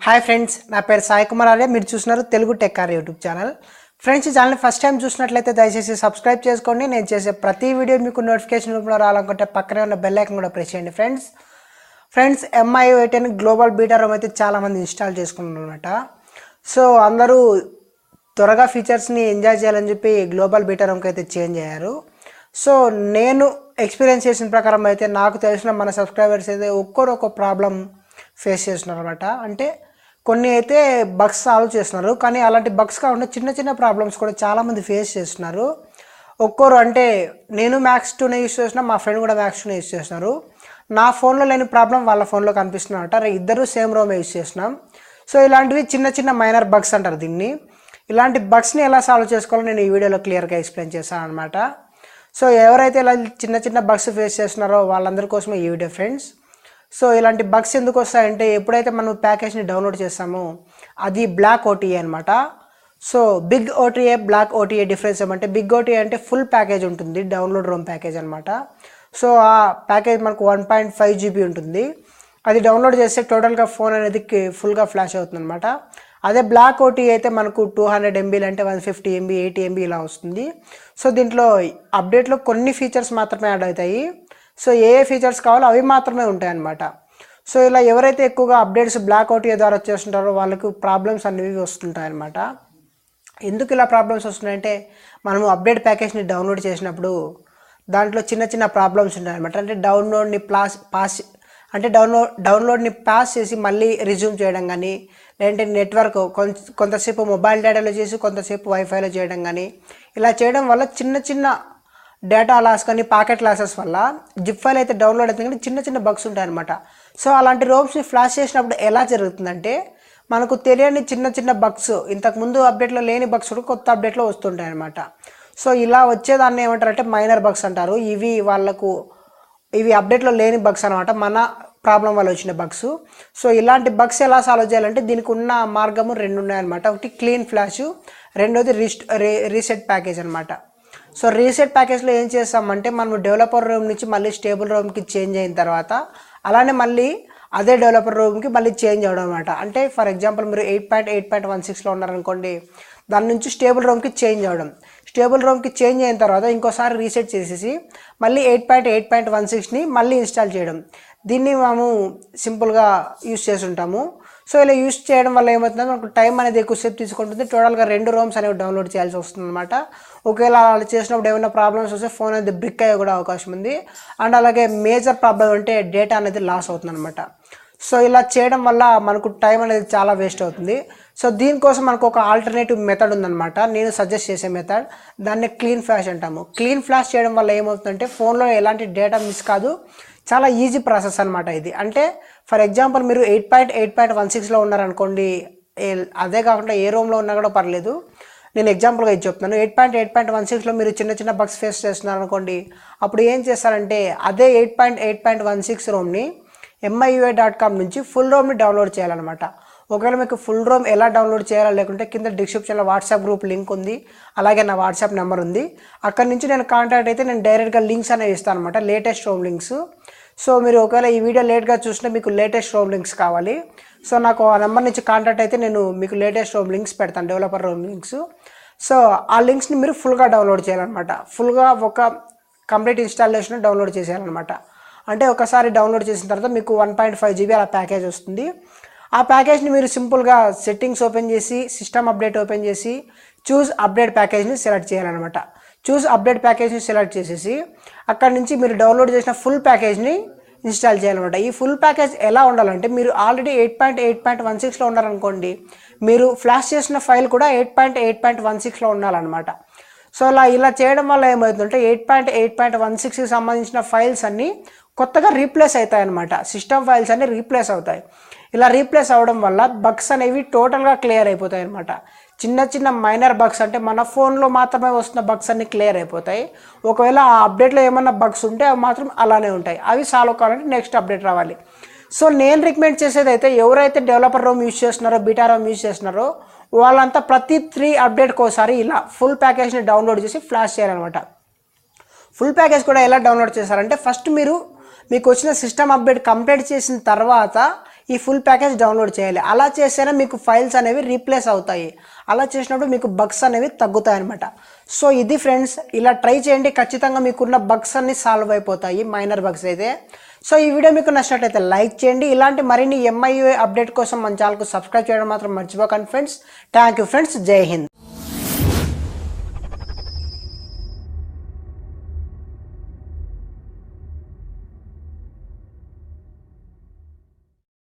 Hi friends, నా పేరు సాయి కుమార్ ఆర్య. మీరు చూస్తున్నారు Telugu tech Arya YouTube channel. Friends, ఈ ఛానల్ ఫస్ట్ టైం చూసినట్లయితే దయచేసి సబ్స్క్రైబ్ చేసుకోండి. నేను చేసే ప్రతి వీడియో మీకు నోటిఫికేషన్ రూపంలో రావాలనుకుంటే పక్కనే ఉన్న బెల్ ఐకాన్ కూడా ప్రెస్ చేయండి. Friends MIUI 10 global beta Rome అయితే చాలామంది ఇన్స్టాల్ చేసుకున్నారు అనమాట. సో అందరూ త్వరగా ఫీచర్స్ని ఎంజాయ్ చేయాలని చెప్పి గ్లోబల్ బీటా రోమ్కి అయితే చేంజ్ అయ్యారు. సో నేను ఎక్స్పీరియన్స్ చేసిన ప్రకారం అయితే నాకు తెలిసిన మన సబ్స్క్రైబర్స్ అయితే ఒక్కో ప్రాబ్లం ఫేస్ చేస్తున్నారు అనమాట. అంటే కొన్ని అయితే బగ్స్ సాల్వ్ చేస్తున్నారు, కానీ అలాంటి బగ్స్ కాకుండా చిన్న చిన్న ప్రాబ్లమ్స్ కూడా చాలామంది ఫేస్ చేస్తున్నారు. ఒక్కోరు అంటే నేను మ్యాక్స్ 2నే యూస్ చేస్తున్నా, మా ఫ్రెండ్ కూడా మ్యాక్స్ 2నే యూస్ చేస్తున్నారు. నా ఫోన్లో లేని ప్రాబ్లం వాళ్ళ ఫోన్లో కనిపిస్తున్నమాట. ఇద్దరు సేమ్ రోమే యూస్ చేస్తున్నాం. సో ఇలాంటివి చిన్న చిన్న మైనర్ బగ్స్ అంటారు దీన్ని. ఇలాంటి బగ్స్ని ఎలా సాల్వ్ చేసుకోవాలో నేను ఈ వీడియోలో క్లియర్గా ఎక్స్ప్లెయిన్ చేశాను అనమాట. సో ఎవరైతే ఇలా చిన్న చిన్న బగ్స్ ఫేస్ చేస్తున్నారో వాళ్ళందరి కోసమే ఈ వీడియో ఫ్రెండ్స్. సో ఇలాంటి బగ్స్ ఎందుకు వస్తాయంటే, ఎప్పుడైతే మనం ప్యాకేజ్ని డౌన్లోడ్ చేస్తామో అది బ్లాక్ OTA అనమాట. So big OTA block OTA difference ఏమంటే, బిగ్ OTA అంటే ఫుల్ ప్యాకేజ్ ఉంటుంది, డౌన్లోడ్ రోమ్ ప్యాకేజ్ అనమాట. సో ఆ ప్యాకేజ్ మనకు 1.5 GB ఉంటుంది. అది డౌన్లోడ్ చేస్తే టోటల్గా ఫోన్ అనేది ఫుల్గా ఫ్లాష్ అవుతుంది అనమాట. అదే బ్లాక్ OTA అయితే మనకు 200 MB అంటే 150 MB 80 MB ఇలా వస్తుంది. సో దీంట్లో అప్డేట్లో కొన్ని ఫీచర్స్ మాత్రమే యాడ్ అవుతాయి. సో ఏ ఫీచర్స్ కావాలో అవి మాత్రమే ఉంటాయి అన్నమాట. సో ఇలా ఎవరైతే ఎక్కువగా అప్డేట్స్ బ్లాక్ OTA ద్వారా వచ్చేస్తుంటారో వాళ్ళకు ప్రాబ్లమ్స్ అనేవి వస్తుంటాయి అన్నమాట. ఎందుకు ఇలా ప్రాబ్లమ్స్ వస్తున్నాయంటే, మనము అప్డేట్ ప్యాకేజ్ని డౌన్లోడ్ చేసినప్పుడు దాంట్లో చిన్న చిన్న ప్రాబ్లమ్స్ ఉంటాయన్నమాట. అంటే డౌన్లోడ్ని పాస్ చేసి మళ్ళీ రిజ్యూమ్ చేయడం కానీ, లేదంటే నెట్వర్క్ కొంతసేపు మొబైల్ డేటాలో చేసి కొంతసేపు వైఫైలో చేయడం కానీ, ఇలా చేయడం వల్ల చిన్న చిన్న డేటా లాస్ కానీ పాకెట్ లాసెస్ వల్ల జిప్ ఫైల్ అయితే డౌన్లోడ్ అవుతుంది, కానీ చిన్న చిన్న బగ్స్ ఉంటాయన్నమాట. సో అలాంటి రోమ్స్ని ఫ్లాష్ చేసినప్పుడు ఎలా జరుగుతుందంటే, మనకు తెలియని చిన్న చిన్న బగ్స్, ఇంతకుముందు అప్డేట్లో లేని బగ్స్ కూడా కొత్త అప్డేట్లో వస్తుంటాయి అన్నమాట. సో ఇలా వచ్చేదాన్ని ఏమంటారంటే మైనర్ బగ్స్ అంటారు. ఇవి అప్డేట్లో లేని బగ్స్ అనమాట, మన ప్రాబ్లం వల్ల వచ్చిన బగ్స్. సో ఇలాంటి బగ్స్ ఎలా సాల్వ్ చేయాలంటే, దీనికి ఉన్న మార్గము 2 ఉన్నాయన్నమాట. ఒకటి క్లీన్ ఫ్లాష్, రెండోది రీసెట్ ప్యాకేజ్ అనమాట. సో రీసెట్ ప్యాకేజ్లో ఏం చేస్తామంటే, మనం డెవలపర్ రూమ్ నుంచి మళ్ళీ స్టేబుల్ రూమ్కి చేంజ్ అయిన తర్వాత అలానే మళ్ళీ అదే డెవలపర్ రూమ్కి మళ్ళీ చేంజ్ అవ్వడం అనమాట. అంటే ఫర్ ఎగ్జాంపుల్ మీరు 8.8.16లో ఉన్నారనుకోండి, దాని నుంచి స్టేబుల్ రూమ్కి చేంజ్ అవ్వడం. స్టేబుల్ రూమ్కి చేంజ్ అయిన తర్వాత ఇంకోసారి రీసెట్ చేసేసి మళ్ళీ 8.8.16ని మళ్ళీ ఇన్స్టాల్ చేయడం. దీన్ని మేము సింపుల్గా యూస్ చేస్తుంటాము. సో ఇలా యూస్ చేయడం వల్ల ఏమవుతుందంటే, మనకు టైం అనేది ఎక్కువసేపు తీసుకుంటుంది. టోటల్గా 2 రోమ్స్ అనేవి డౌన్లోడ్ చేయాల్సి వస్తుంది అనమాట. ఒకవేళ అలా చేసినప్పుడు ఏమైనా ప్రాబ్లమ్స్ వస్తే ఫోన్ అనేది బ్రిక్ అయ్యే కూడా అవకాశం ఉంది. అండ్ అలాగే మేజర్ ప్రాబ్లం అంటే డేటా అనేది లాస్ అవుతుంది అనమాట. సో ఇలా చేయడం వల్ల మనకు టైం అనేది చాలా వేస్ట్ అవుతుంది. సో దీనికోసం మనకు ఒక ఆల్టర్నేటివ్ మెథడ్ ఉందన్నమాట. నేను సజెస్ట్ చేసే మెథడ్, దాన్ని క్లీన్ ఫ్లాష్ అంటాము. క్లీన్ ఫ్లాష్ చేయడం వల్ల ఏమవుతుందంటే, ఫోన్లో ఎలాంటి డేటా మిస్ కాదు, చాలా ఈజీ ప్రాసెస్ అనమాట ఇది. అంటే ఫర్ ఎగ్జాంపుల్ మీరు 8.8.16లో ఉన్నారనుకోండి, అదే కాకుండా ఏ రోమ్లో ఉన్నా కూడా పర్లేదు, నేను ఎగ్జాంపుల్గా ఇది చెప్తున్నాను. 8.8.16లో మీరు చిన్న చిన్న బగ్స్ ఫేస్ చేస్తున్నారు అనుకోండి, అప్పుడు ఏం చేస్తారంటే అదే 8.8.16 రోమ్ని MIUI.com నుంచి ఫుల్ రోమ్ని డౌన్లోడ్ చేయాలన్నమాట. ఒకవేళ మీకు ఫుల్ రోమ్ ఎలా డౌన్లోడ్ చేయాలో లేకుంటే కింద డిస్క్రిప్షన్లో వాట్సాప్ గ్రూప్ లింక్ ఉంది, అలాగే నా వాట్సాప్ నెంబర్ ఉంది. అక్కడ నుంచి నేను కాంటాక్ట్ అయితే నేను డైరెక్ట్గా లింక్స్ అనేవి ఇస్తాను అనమాట, లేటెస్ట్ రోమ్ లింక్స్. సో మీరు ఒకవేళ ఈ వీడియో లేట్గా చూసినా మీకు లేటెస్ట్ రోమ్ లింక్స్ కావాలి, సో నాకు ఆ నెంబర్ నుంచి కాంటాక్ట్ అయితే నేను మీకు లేటెస్ట్ రోమ్ లింక్స్ పెడతాను, డెవలపర్ రోమ్ లింక్స్. సో ఆ లింక్స్ని మీరు ఫుల్గా డౌన్లోడ్ చేయాలన్నమాట. ఫుల్గా ఒక కంప్లీట్ ఇన్స్టాలేషన్ డౌన్లోడ్ చేసేయాలన్నమాట. అంటే ఒకసారి డౌన్లోడ్ చేసిన తర్వాత మీకు 1.5 GB అలా ప్యాకేజ్ వస్తుంది. ఆ ప్యాకేజ్ని మీరు సింపుల్గా సెట్టింగ్స్ ఓపెన్ చేసి, సిస్టమ్ అప్డేట్ ఓపెన్ చేసి, చూస్ అప్డేట్ ప్యాకేజ్ని సెలెక్ట్ చేయాలన్నమాట. చూస్ అప్డేట్ ప్యాకేజ్ని సెలెక్ట్ చేసేసి అక్కడ నుంచి మీరు డౌన్లోడ్ చేసిన ఫుల్ ప్యాకేజ్ని ఇన్స్టాల్ చేయాలన్నమాట. ఈ ఫుల్ ప్యాకేజ్ ఎలా ఉండాలంటే, మీరు ఆల్రెడీ 8.8.16లో ఉన్నారనుకోండి, మీరు ఫ్లాష్ చేసిన ఫైల్ కూడా 8.8.16లో ఉండాలన్నమాట. సో ఇలా చేయడం వల్ల ఏమవుతుందంటే, 8.8.16కి సంబంధించిన ఫైల్స్ అన్నీ కొత్తగా రీప్లేస్ అవుతాయి అన్నమాట. సిస్టమ్ ఫైల్స్ అన్నీ రీప్లేస్ అవుతాయి. ఇలా రీప్లేస్ అవ్వడం వల్ల బగ్స్ అనేవి టోటల్గా క్లియర్ అయిపోతాయి అన్నమాట. చిన్న చిన్న మైనర్ బగ్స్, అంటే మన ఫోన్లో మాత్రమే వస్తున్న బగ్స్ అన్నీ క్లియర్ అయిపోతాయి. ఒకవేళ ఆ అప్డేట్లో ఏమన్నా బగ్స్ ఉంటే అవి మాత్రం అలానే ఉంటాయి. అవి సాల్వ్ కావాలంటే నెక్స్ట్ అప్డేట్ రావాలి. సో నేను రికమెండ్ చేసేది అయితే, ఎవరైతే డెవలపర్ రోమ్ యూస్ చేస్తున్నారో, బీటా రోమ్ యూస్ చేస్తున్నారో వాళ్ళంతా ప్రతి 3 అప్డేట్కి ఒకసారి ఇలా ఫుల్ ప్యాకేజ్ని డౌన్లోడ్ చేసి ఫ్లాష్ చేయాలన్నమాట. ఫుల్ ప్యాకేజ్ కూడా ఎలా డౌన్లోడ్ చేశారంటే, ఫస్ట్ మీకు వచ్చిన సిస్టమ్ అప్డేట్ కంప్లీట్ చేసిన తర్వాత ఈ ఫుల్ ప్యాకేజ్ డౌన్లోడ్ చేయాలి. అలా చేస్తేనే మీకు ఫైల్స్ అనేవి రీప్లేస్ అవుతాయి. అలా చేసినప్పుడు మీకు బగ్స్ అనేవి తగ్గుతాయి అనమాట. సో ఇది ఫ్రెండ్స్, ఇలా ట్రై చేయండి, ఖచ్చితంగా మీకున్న బగ్స్ అన్ని సాల్వ్ అయిపోతాయి, మైనర్ బగ్స్ అయితే. సో ఈ వీడియో మీకు నచ్చినట్లయితే లైక్ చేయండి. ఇలాంటి మరిన్ని MIUI అప్డేట్ కోసం మన ఛానల్కు సబ్స్క్రైబ్ చేయడం మాత్రం మర్చిపోకండి ఫ్రెండ్స్. Thank you friends. జై హింద్.